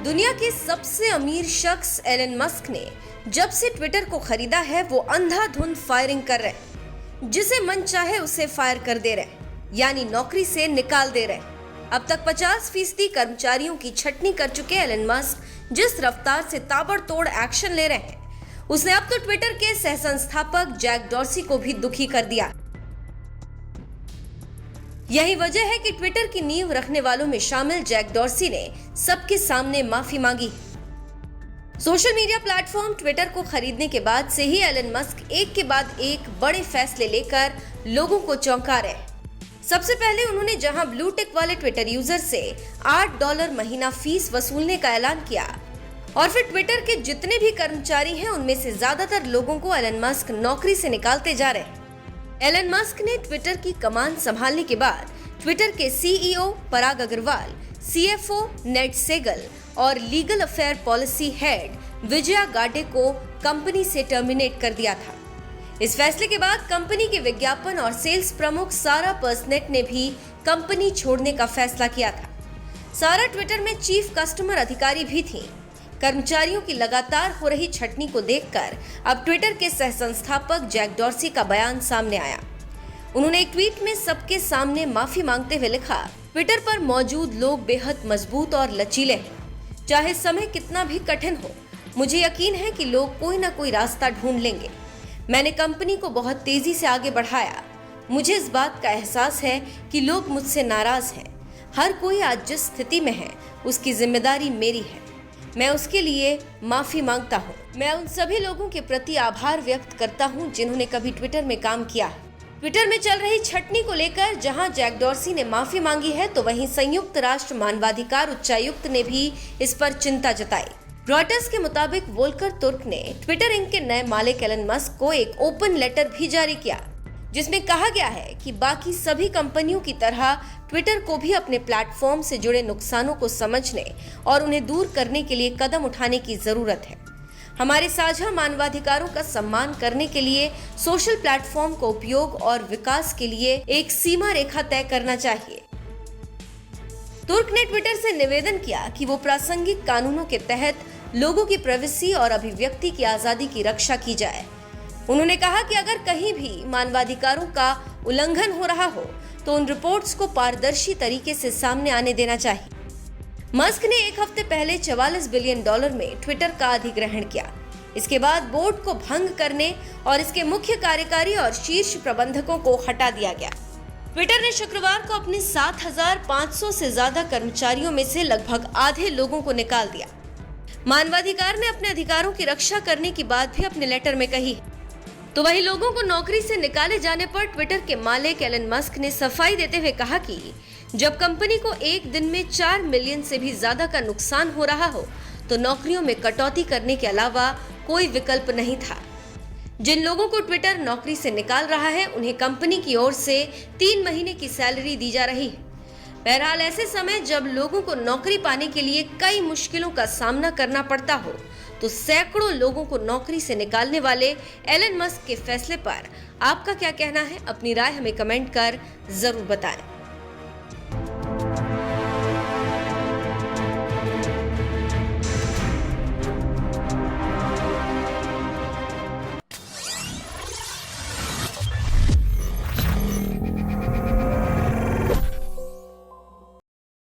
दुनिया के सबसे अमीर शख्स एलन मस्क ने जब से ट्विटर को खरीदा है वो अंधाधुंध फायरिंग कर रहे, जिसे मन चाहे उसे फायर कर दे रहे, यानी नौकरी से निकाल दे रहे। अब तक 50% कर्मचारियों की छटनी कर चुके एलन मस्क जिस रफ्तार से ताबड़तोड़ एक्शन ले रहे हैं, उसने अब तो ट्विटर के सह संस्थापक जैक डॉर्सी को भी दुखी कर दिया। यही वजह है कि ट्विटर की नींव रखने वालों में शामिल जैक डॉर्सी ने सबके सामने माफी मांगी। सोशल मीडिया प्लेटफॉर्म ट्विटर को खरीदने के बाद से ही एलन मस्क एक के बाद एक बड़े फैसले लेकर लोगों को चौंका रहे। सबसे पहले उन्होंने जहां ब्लू टिक वाले ट्विटर यूजर से $8 महीना फीस वसूलने का ऐलान किया और फिर ट्विटर के जितने भी कर्मचारी हैं उनमें से ज्यादातर लोगों को एलन मस्क नौकरी से निकालते जा रहे हैं। एलन मस्क ने ट्विटर की कमान संभालने के बाद ट्विटर के सीईओ पराग अग्रवाल, सीएफओ नेड सेगल और legal affair policy head Vijaya गाडे को कंपनी से टर्मिनेट कर दिया था। इस फैसले के बाद कंपनी के विज्ञापन और सेल्स प्रमुख सारा पर्सनेट ने भी कंपनी छोड़ने का फैसला किया था। सारा ट्विटर में चीफ कस्टमर अधिकारी भी थी। कर्मचारियों की लगातार हो रही छटनी को देखकर अब ट्विटर के सह संस्थापक जैक डॉर्सी का बयान सामने आया। उन्होंने एक ट्वीट में सबके सामने माफी मांगते हुए लिखा, ट्विटर पर मौजूद लोग बेहद मजबूत और लचीले हैं। चाहे समय कितना भी कठिन हो, मुझे यकीन है कि लोग कोई ना कोई रास्ता ढूंढ लेंगे। मैंने कंपनी को बहुत तेजी से आगे बढ़ाया। मुझे इस बात का एहसास है कि लोग मुझसे नाराज हैं। हर कोई आज जिस स्थिति में है उसकी जिम्मेदारी मेरी है। मैं उसके लिए माफी मांगता हूँ। मैं उन सभी लोगों के प्रति आभार व्यक्त करता हूँ जिन्होंने कभी ट्विटर में काम किया है। ट्विटर में चल रही छटनी को लेकर जहां जैक डॉर्सी ने माफी मांगी है, तो वहीं संयुक्त राष्ट्र मानवाधिकार उच्चायुक्त ने भी इस पर चिंता जताई। रॉयटर्स के मुताबिक वोल्कर तुर्क ने ट्विटर इंक के नए मालिक एलन मस्क को एक ओपन लेटर भी जारी किया, जिसमें कहा गया है कि बाकी सभी कंपनियों की तरह ट्विटर को भी अपने प्लेटफॉर्म से जुड़े नुकसानों को समझने और उन्हें दूर करने के लिए कदम उठाने की जरूरत है। हमारे साझा मानवाधिकारों का सम्मान करने के लिए सोशल प्लेटफॉर्म का उपयोग और विकास के लिए एक सीमा रेखा तय करना चाहिए। तुर्क ने ट्विटर से निवेदन किया कि वो प्रासंगिक कानूनों के तहत लोगों की प्राइवेसी और अभिव्यक्ति की आजादी की रक्षा की जाए। उन्होंने कहा कि अगर कहीं भी मानवाधिकारों का उल्लंघन हो रहा हो तो उन रिपोर्ट्स को पारदर्शी तरीके से सामने आने देना चाहिए। मस्क ने एक हफ्ते पहले $44 बिलियन में ट्विटर का अधिग्रहण किया। इसके बाद बोर्ड को भंग करने और इसके मुख्य कार्यकारी और शीर्ष प्रबंधकों को हटा दिया गया। ट्विटर ने शुक्रवार को अपने 7,500 से ज्यादा कर्मचारियों में से लगभग आधे लोगों को निकाल दिया। मानवाधिकार ने अपने अधिकारों की रक्षा करने की बात भी अपने लेटर में कही। तो वही लोगों को नौकरी से निकाले जाने पर ट्विटर के मालिक एलन मस्क ने सफाई देते हुए कहा कि जब कंपनी को एक दिन में 4 मिलियन से भी ज्यादा का नुकसान हो रहा हो तो नौकरियों में कटौती करने के अलावा कोई विकल्प नहीं था। जिन लोगों को ट्विटर नौकरी से निकाल रहा है उन्हें कंपनी की ओर से 3 महीने की सैलरी दी जा रही है। बहरहाल ऐसे समय जब लोगों को नौकरी पाने के लिए कई मुश्किलों का सामना करना पड़ता हो तो सैकड़ों लोगों को नौकरी से निकालने वाले एलन मस्क के फैसले पर आपका क्या कहना है? अपनी राय हमें कमेंट कर जरूर बताएं।